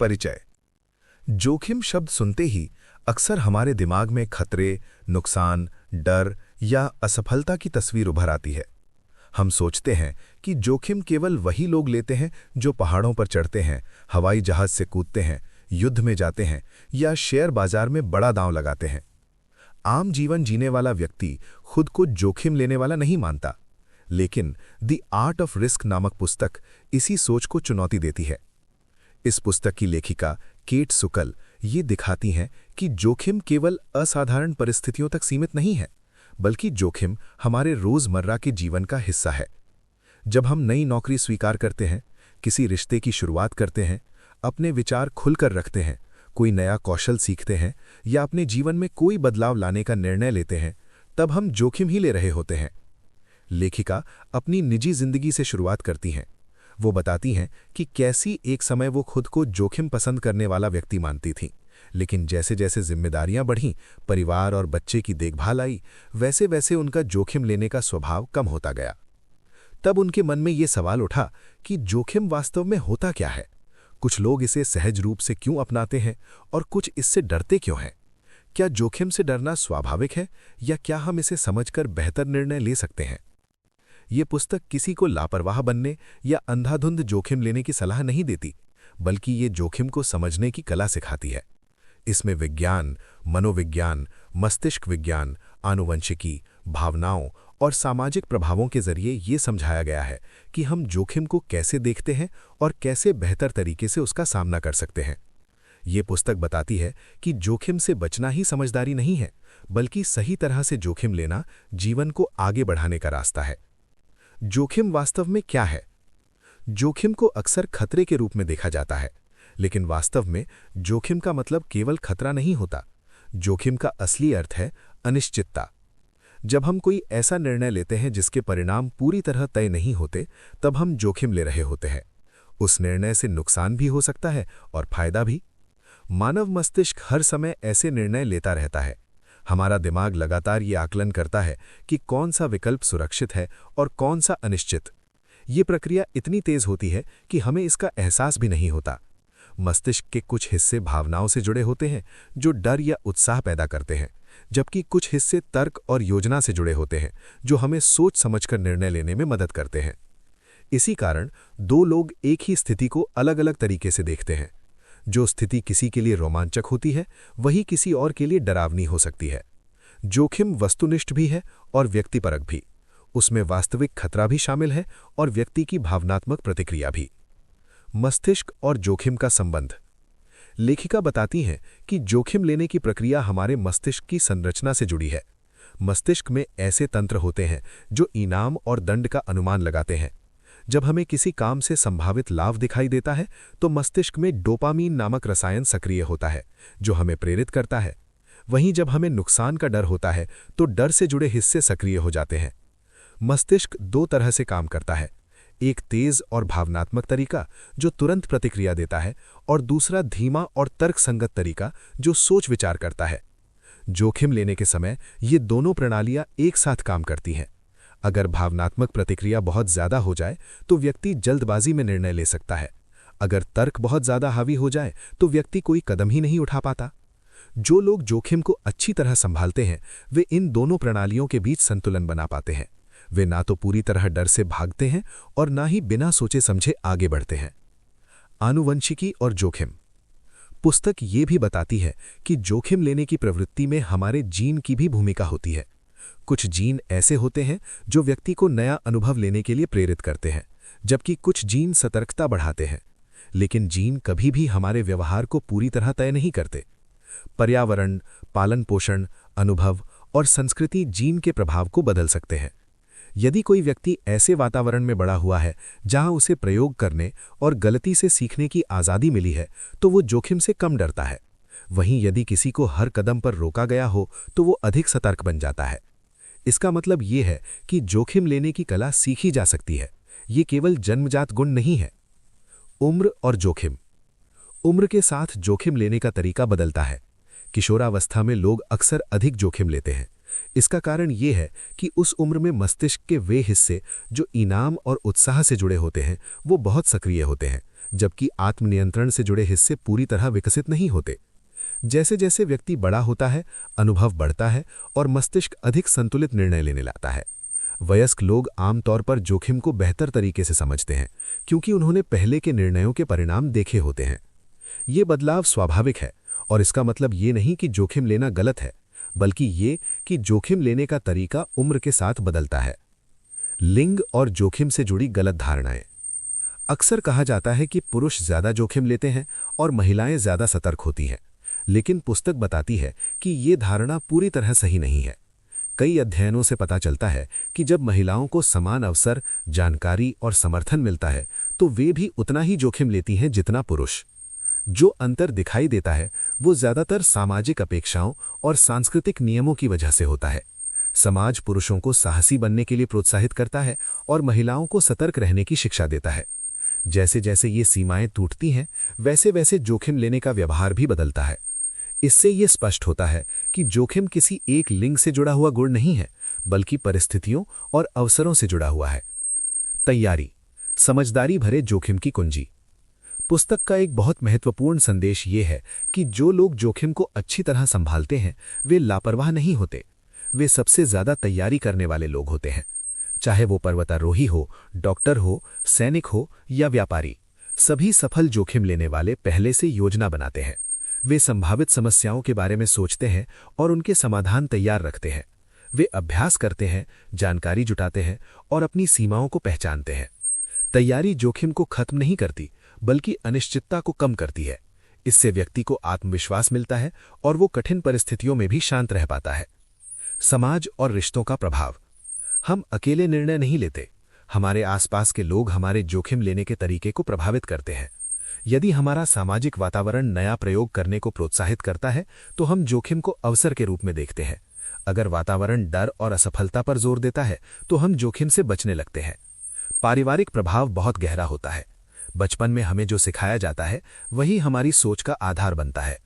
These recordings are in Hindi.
परिचय। जोखिम शब्द सुनते ही अक्सर हमारे दिमाग में खतरे, नुकसान, डर या असफलता की तस्वीर उभर आती है। हम सोचते हैं कि जोखिम केवल वही लोग लेते हैं जो पहाड़ों पर चढ़ते हैं, हवाई जहाज से कूदते हैं, युद्ध में जाते हैं या शेयर बाजार में बड़ा दांव लगाते हैं। आम जीवन जीने वाला व्यक्ति खुद को जोखिम लेने वाला नहीं मानता, लेकिन द आर्ट ऑफ रिस्क नामक पुस्तक इसी सोच को चुनौती देती है। इस पुस्तक की लेखिका केट सुकल ये दिखाती हैं कि जोखिम केवल असाधारण परिस्थितियों तक सीमित नहीं है, बल्कि जोखिम हमारे रोजमर्रा के जीवन का हिस्सा है। जब हम नई नौकरी स्वीकार करते हैं, किसी रिश्ते की शुरुआत करते हैं, अपने विचार खुलकर रखते हैं, कोई नया कौशल सीखते हैं या अपने जीवन में कोई बदलाव लाने का निर्णय लेते हैं, तब हम जोखिम ही ले रहे होते हैं। लेखिका अपनी निजी जिंदगी से शुरुआत करती हैं। वो बताती हैं कि कैसी एक समय वो खुद को जोखिम पसंद करने वाला व्यक्ति मानती थीं, लेकिन जैसे जैसे जिम्मेदारियां बढ़ीं, परिवार और बच्चे की देखभाल आई, वैसे वैसे उनका जोखिम लेने का स्वभाव कम होता गया। तब उनके मन में ये सवाल उठा कि जोखिम वास्तव में होता क्या है? कुछ लोग इसे सहज रूप से क्यों अपनाते हैं और कुछ इससे डरते क्यों हैं? क्या जोखिम से डरना स्वाभाविक है या क्या हम इसे समझकर बेहतर निर्णय ले सकते हैं? ये पुस्तक किसी को लापरवाह बनने या अंधाधुंध जोखिम लेने की सलाह नहीं देती, बल्कि ये जोखिम को समझने की कला सिखाती है। इसमें विज्ञान, मनोविज्ञान, मस्तिष्क विज्ञान, आनुवंशिकी, भावनाओं और सामाजिक प्रभावों के जरिए ये समझाया गया है कि हम जोखिम को कैसे देखते हैं और कैसे बेहतर तरीके से उसका सामना कर सकते हैं। ये पुस्तक बताती है कि जोखिम से बचना ही समझदारी नहीं है, बल्कि सही तरह से जोखिम लेना जीवन को आगे बढ़ाने का रास्ता है। जोखिम वास्तव में क्या है? जोखिम को अक्सर खतरे के रूप में देखा जाता है, लेकिन वास्तव में जोखिम का मतलब केवल खतरा नहीं होता। जोखिम का असली अर्थ है अनिश्चितता। जब हम कोई ऐसा निर्णय लेते हैं जिसके परिणाम पूरी तरह तय नहीं होते, तब हम जोखिम ले रहे होते हैं। उस निर्णय से नुकसान भी हो सकता है और फायदा भी। मानव मस्तिष्क हर समय ऐसे निर्णय लेता रहता है। हमारा दिमाग लगातार ये आकलन करता है कि कौन सा विकल्प सुरक्षित है और कौन सा अनिश्चित। ये प्रक्रिया इतनी तेज होती है कि हमें इसका एहसास भी नहीं होता। मस्तिष्क के कुछ हिस्से भावनाओं से जुड़े होते हैं जो डर या उत्साह पैदा करते हैं, जबकि कुछ हिस्से तर्क और योजना से जुड़े होते हैं जो हमें सोच समझकर निर्णय लेने में मदद करते हैं। इसी कारण दो लोग एक ही स्थिति को अलग अलग तरीके से देखते हैं। जो स्थिति किसी के लिए रोमांचक होती है, वही किसी और के लिए डरावनी हो सकती है। जोखिम वस्तुनिष्ठ भी है और व्यक्तिपरक भी। उसमें वास्तविक खतरा भी शामिल है और व्यक्ति की भावनात्मक प्रतिक्रिया भी। मस्तिष्क और जोखिम का संबंध। लेखिका बताती हैं कि जोखिम लेने की प्रक्रिया हमारे मस्तिष्क की संरचना से जुड़ी है। मस्तिष्क में ऐसे तंत्र होते हैं जो इनाम और दंड का अनुमान लगाते हैं। जब हमें किसी काम से संभावित लाभ दिखाई देता है, तो मस्तिष्क में डोपामीन नामक रसायन सक्रिय होता है जो हमें प्रेरित करता है। वहीं जब हमें नुकसान का डर होता है, तो डर से जुड़े हिस्से सक्रिय हो जाते हैं। मस्तिष्क दो तरह से काम करता है, एक तेज और भावनात्मक तरीका जो तुरंत प्रतिक्रिया देता है, और दूसरा धीमा और तर्कसंगत तरीका जो सोच विचार करता है। जोखिम लेने के समय ये दोनों प्रणालियां एक साथ काम करती हैं। अगर भावनात्मक प्रतिक्रिया बहुत ज्यादा हो जाए तो व्यक्ति जल्दबाजी में निर्णय ले सकता है। अगर तर्क बहुत ज्यादा हावी हो जाए तो व्यक्ति कोई कदम ही नहीं उठा पाता। जो लोग जोखिम को अच्छी तरह संभालते हैं, वे इन दोनों प्रणालियों के बीच संतुलन बना पाते हैं। वे ना तो पूरी तरह डर से भागते हैं और ना ही बिना सोचे समझे आगे बढ़ते हैं। आनुवंशिकी और जोखिम। पुस्तक ये भी बताती है कि जोखिम लेने की प्रवृत्ति में हमारे जीन की भी भूमिका होती है। कुछ जीन ऐसे होते हैं जो व्यक्ति को नया अनुभव लेने के लिए प्रेरित करते हैं, जबकि कुछ जीन सतर्कता बढ़ाते हैं। लेकिन जीन कभी भी हमारे व्यवहार को पूरी तरह तय नहीं करते। पर्यावरण, पालन पोषण, अनुभव और संस्कृति जीन के प्रभाव को बदल सकते हैं। यदि कोई व्यक्ति ऐसे वातावरण में बड़ा हुआ है जहां उसे प्रयोग करने और गलती से सीखने की आज़ादी मिली है, तो वो जोखिम से कम डरता है। वहीं यदि किसी को हर कदम पर रोका गया हो तो वो अधिक सतर्क बन जाता है। इसका मतलब ये है कि जोखिम लेने की कला सीखी जा सकती है, ये केवल जन्मजात गुण नहीं है। उम्र और जोखिम। उम्र के साथ जोखिम लेने का तरीका बदलता है। किशोरावस्था में लोग अक्सर अधिक जोखिम लेते हैं। इसका कारण ये है कि उस उम्र में मस्तिष्क के वे हिस्से जो इनाम और उत्साह से जुड़े होते हैं, वो बहुत सक्रिय होते हैं, जबकि आत्मनियंत्रण से जुड़े हिस्से पूरी तरह विकसित नहीं होते। जैसे जैसे व्यक्ति बड़ा होता है, अनुभव बढ़ता है और मस्तिष्क अधिक संतुलित निर्णय लेने लगता है। वयस्क लोग आमतौर पर जोखिम को बेहतर तरीके से समझते हैं, क्योंकि उन्होंने पहले के निर्णयों के परिणाम देखे होते हैं। ये बदलाव स्वाभाविक है और इसका मतलब ये नहीं कि जोखिम लेना गलत है, बल्कि ये कि जोखिम लेने का तरीका उम्र के साथ बदलता है। लिंग और जोखिम से जुड़ी गलत धारणाएं। अक्सर कहा जाता है कि पुरुष ज्यादा जोखिम लेते हैं और महिलाएं ज्यादा सतर्क होती हैं, लेकिन पुस्तक बताती है कि ये धारणा पूरी तरह सही नहीं है। कई अध्ययनों से पता चलता है कि जब महिलाओं को समान अवसर, जानकारी और समर्थन मिलता है, तो वे भी उतना ही जोखिम लेती हैं जितना पुरुष। जो अंतर दिखाई देता है वो ज्यादातर सामाजिक अपेक्षाओं और सांस्कृतिक नियमों की वजह से होता है। समाज पुरुषों को साहसी बनने के लिए प्रोत्साहित करता है और महिलाओं को सतर्क रहने की शिक्षा देता है। जैसे जैसे ये सीमाएं टूटती हैं, वैसे वैसे जोखिम लेने का व्यवहार भी बदलता है। इससे ये स्पष्ट होता है कि जोखिम किसी एक लिंग से जुड़ा हुआ गुण नहीं है, बल्कि परिस्थितियों और अवसरों से जुड़ा हुआ है। तैयारी, समझदारी भरे जोखिम की कुंजी। पुस्तक का एक बहुत महत्वपूर्ण संदेश ये है कि जो लोग जोखिम को अच्छी तरह संभालते हैं, वे लापरवाह नहीं होते। वे सबसे ज्यादा तैयारी करने वाले लोग होते हैं। चाहे वो पर्वतारोही हो, डॉक्टर हो, सैनिक हो या व्यापारी, सभी सफल जोखिम लेने वाले पहले से योजना बनाते हैं। वे संभावित समस्याओं के बारे में सोचते हैं और उनके समाधान तैयार रखते हैं। वे अभ्यास करते हैं, जानकारी जुटाते हैं और अपनी सीमाओं को पहचानते हैं। तैयारी जोखिम को खत्म नहीं करती, बल्कि अनिश्चितता को कम करती है। इससे व्यक्ति को आत्मविश्वास मिलता है और वो कठिन परिस्थितियों में भी शांत रह पाता है। समाज और रिश्तों का प्रभाव। हम अकेले निर्णय नहीं लेते, हमारे आसपास के लोग हमारे जोखिम लेने के तरीके को प्रभावित करते हैं। यदि हमारा सामाजिक वातावरण नया प्रयोग करने को प्रोत्साहित करता है, तो हम जोखिम को अवसर के रूप में देखते हैं। अगर वातावरण डर और असफलता पर जोर देता है, तो हम जोखिम से बचने लगते हैं। पारिवारिक प्रभाव बहुत गहरा होता है। बचपन में हमें जो सिखाया जाता है, वही हमारी सोच का आधार बनता है।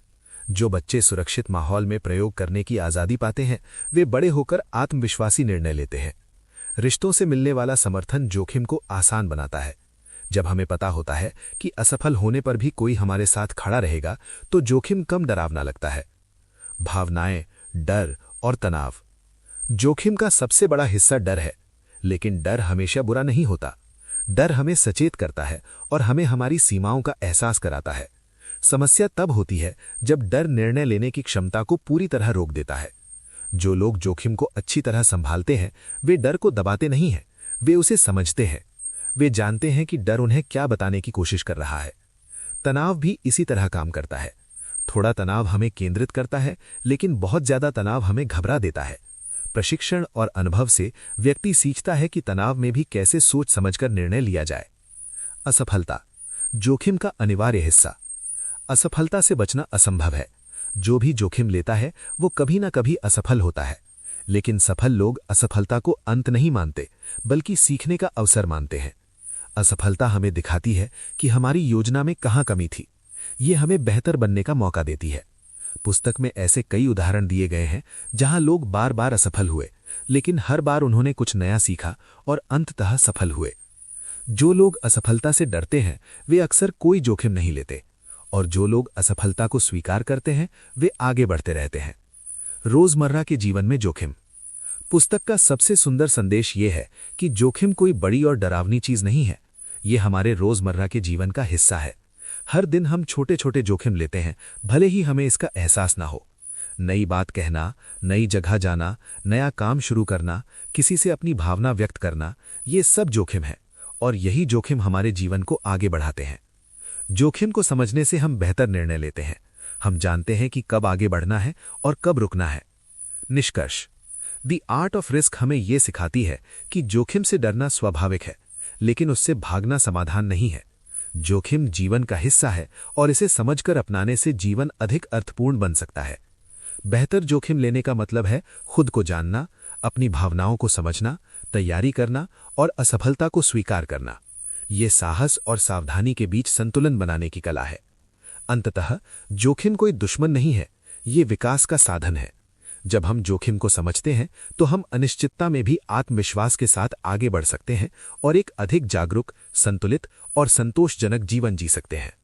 जो बच्चे सुरक्षित माहौल में प्रयोग करने की आज़ादी पाते हैं, वे बड़े होकर आत्मविश्वासी निर्णय लेते हैं। रिश्तों से मिलने वाला समर्थन जोखिम को आसान बनाता है। जब हमें पता होता है कि असफल होने पर भी कोई हमारे साथ खड़ा रहेगा, तो जोखिम कम डरावना लगता है। भावनाएं, डर और तनाव। जोखिम का सबसे बड़ा हिस्सा डर है, लेकिन डर हमेशा बुरा नहीं होता। डर हमें सचेत करता है और हमें हमारी सीमाओं का एहसास कराता है। समस्या तब होती है जब डर निर्णय लेने की क्षमता को पूरी तरह रोक देता है। जो लोग जोखिम को अच्छी तरह संभालते हैं, वे डर को दबाते नहीं हैं, वे उसे समझते हैं। वे जानते हैं कि डर उन्हें क्या बताने की कोशिश कर रहा है। तनाव भी इसी तरह काम करता है। थोड़ा तनाव हमें केंद्रित करता है, लेकिन बहुत ज्यादा तनाव हमें घबरा देता है। प्रशिक्षण और अनुभव से व्यक्ति सीखता है कि तनाव में भी कैसे सोच समझकर निर्णय लिया जाए। असफलता, जोखिम का अनिवार्य हिस्सा। असफलता से बचना असंभव है। जो भी जोखिम लेता है, वो कभी ना कभी असफल होता है। लेकिन सफल लोग असफलता को अंत नहीं मानते, बल्कि सीखने का अवसर मानते हैं। असफलता हमें दिखाती है कि हमारी योजना में कहाँ कमी थी। ये हमें बेहतर बनने का मौका देती है। पुस्तक में ऐसे कई उदाहरण दिए गए हैं जहां लोग बार बार असफल हुए, लेकिन हर बार उन्होंने कुछ नया सीखा और अंततः सफल हुए। जो लोग असफलता से डरते हैं, वे अक्सर कोई जोखिम नहीं लेते, और जो लोग असफलता को स्वीकार करते हैं, वे आगे बढ़ते रहते हैं। रोजमर्रा के जीवन में जोखिम। पुस्तक का सबसे सुंदर संदेश ये है कि जोखिम कोई बड़ी और डरावनी चीज नहीं है। ये हमारे रोजमर्रा के जीवन का हिस्सा है। हर दिन हम छोटे छोटे जोखिम लेते हैं, भले ही हमें इसका एहसास ना हो। नई बात कहना, नई जगह जाना, नया काम शुरू करना, किसी से अपनी भावना व्यक्त करना, ये सब जोखिम है, और यही जोखिम हमारे जीवन को आगे बढ़ाते हैं। जोखिम को समझने से हम बेहतर निर्णय लेते हैं। हम जानते हैं कि कब आगे बढ़ना है और कब रुकना है। निष्कर्ष, द आर्ट ऑफ रिस्क हमें यह सिखाती है कि जोखिम से डरना स्वाभाविक है, लेकिन उससे भागना समाधान नहीं है। जोखिम जीवन का हिस्सा है, और इसे समझकर अपनाने से जीवन अधिक अर्थपूर्ण बन सकता है। बेहतर जोखिम लेने का मतलब है खुद को जानना, अपनी भावनाओं को समझना, तैयारी करना और असफलता को स्वीकार करना। ये साहस और सावधानी के बीच संतुलन बनाने की कला है। अंततः जोखिम कोई दुश्मन नहीं है, ये विकास का साधन है। जब हम जोखिम को समझते हैं तो हम अनिश्चितता में भी आत्मविश्वास के साथ आगे बढ़ सकते हैं और एक अधिक जागरूक, संतुलित और संतोषजनक जीवन जी सकते हैं।